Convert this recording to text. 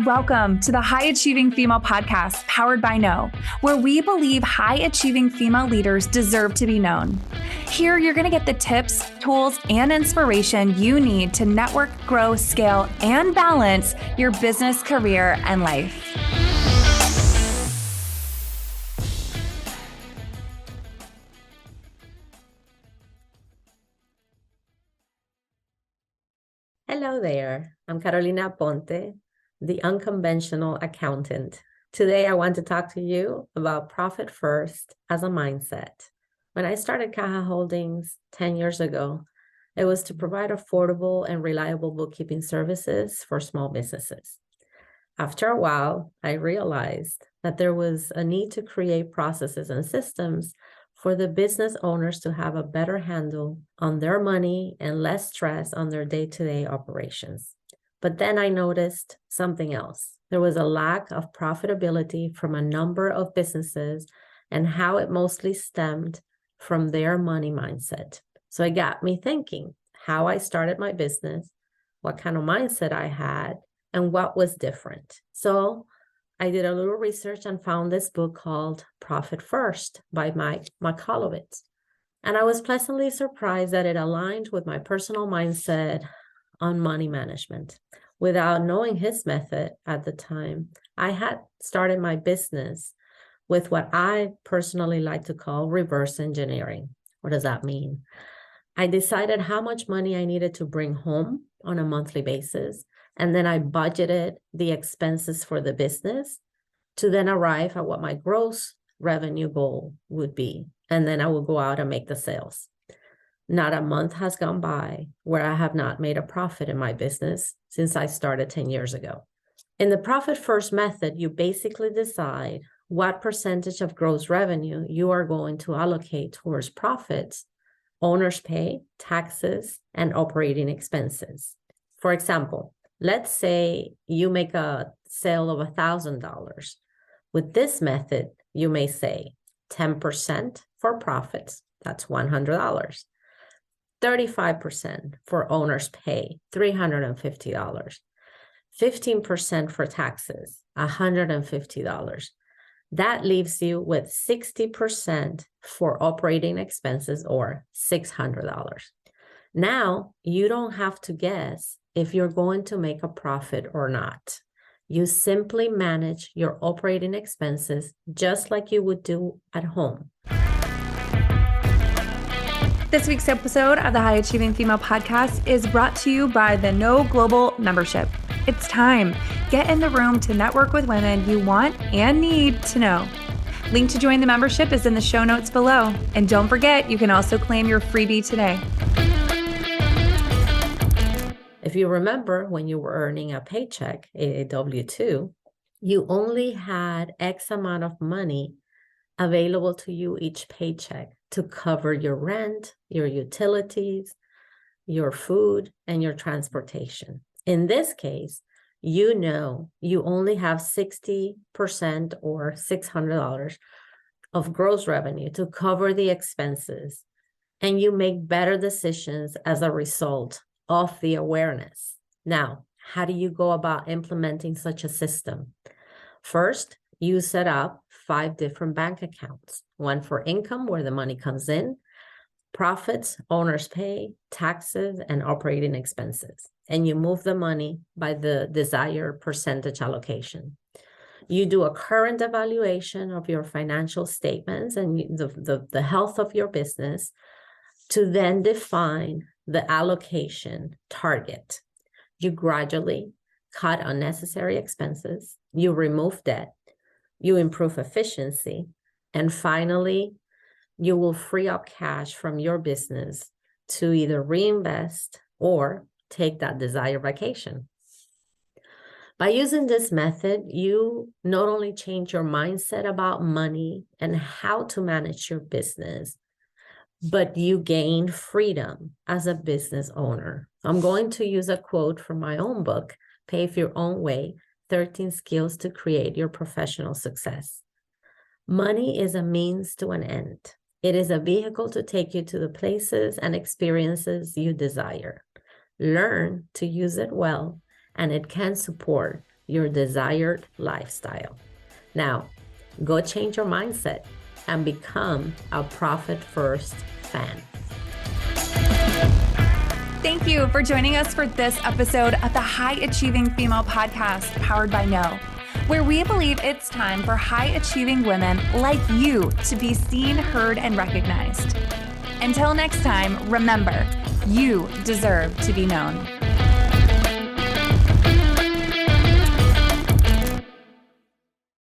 Welcome to the High Achieving Female Podcast, powered by Know, where we believe high achieving female leaders deserve to be known. Here, you're going to get the tips, tools, and inspiration you need to network, grow, scale, and balance your business, career, and life. Hello there. I'm Carolina Aponte, the unconventional accountant. Today, I want to talk to you about profit first as a mindset. When I started Caja Holdings 10 years ago, it was to provide affordable and reliable bookkeeping services for small businesses. After a while, I realized that there was a need to create processes and systems for the business owners to have a better handle on their money and less stress on their day-to-day operations. But then I noticed something else. There was a lack of profitability from a number of businesses and how it mostly stemmed from their money mindset. So it got me thinking how I started my business, what kind of mindset I had, and what was different. So I did a little research and found this book called Profit First by Mike McColowitz. And I was pleasantly surprised that it aligned with my personal mindset on money management. Without knowing his method at the time, I had started my business with what I personally like to call reverse engineering. What does that mean? I decided how much money I needed to bring home on a monthly basis, and then I budgeted the expenses for the business to then arrive at what my gross revenue goal would be. And then I will go out and make the sales. Not a month has gone by where I have not made a profit in my business since I started 10 years ago. In the Profit First method, you basically decide what percentage of gross revenue you are going to allocate towards profits, owner's pay, taxes, and operating expenses. For example, let's say you make a sale of $1,000. With this method, you may say 10% for profits, that's $100. 35% for owner's pay, $350. 15% for taxes, $150. That leaves you with 60% for operating expenses, or $600. Now, you don't have to guess if you're going to make a profit or not. You simply manage your operating expenses just like you would do at home. This week's episode of the High Achieving Female Podcast is brought to you by the Know Global membership. It's time. Get in the room to network with women you want and need to know. Link to join the membership is in the show notes below. And don't forget, you can also claim your freebie today. If you remember when you were earning a paycheck, a W-2, you only had X amount of money available to you each paycheck to cover your rent, your utilities, your food, and your transportation. In this case, you know you only have 60% or $600 of gross revenue to cover the expenses, and you make better decisions as a result of the awareness. Now, how do you go about implementing such a system? First, you set up 5 different bank accounts, one for income where the money comes in, profits, owner's pay, taxes, and operating expenses. And you move the money by the desired percentage allocation. You do a current evaluation of your financial statements and the health of your business to then define the allocation target. You gradually cut unnecessary expenses, you remove debt, you improve efficiency, and finally, you will free up cash from your business to either reinvest or take that desired vacation. By using this method, you not only change your mindset about money and how to manage your business, but you gain freedom as a business owner. I'm going to use a quote from my own book, Pave Your Own Way, 13 Skills to Create Your Professional Success. Money is a means to an end. It is a vehicle to take you to the places and experiences you desire. Learn to use it well, and it can support your desired lifestyle. Now, go change your mindset and become a Profit First fan. Thank you for joining us for this episode of the High Achieving Female Podcast, powered by No, where we believe it's time for high achieving women like you to be seen, heard, and recognized. Until next time, remember, you deserve to be known.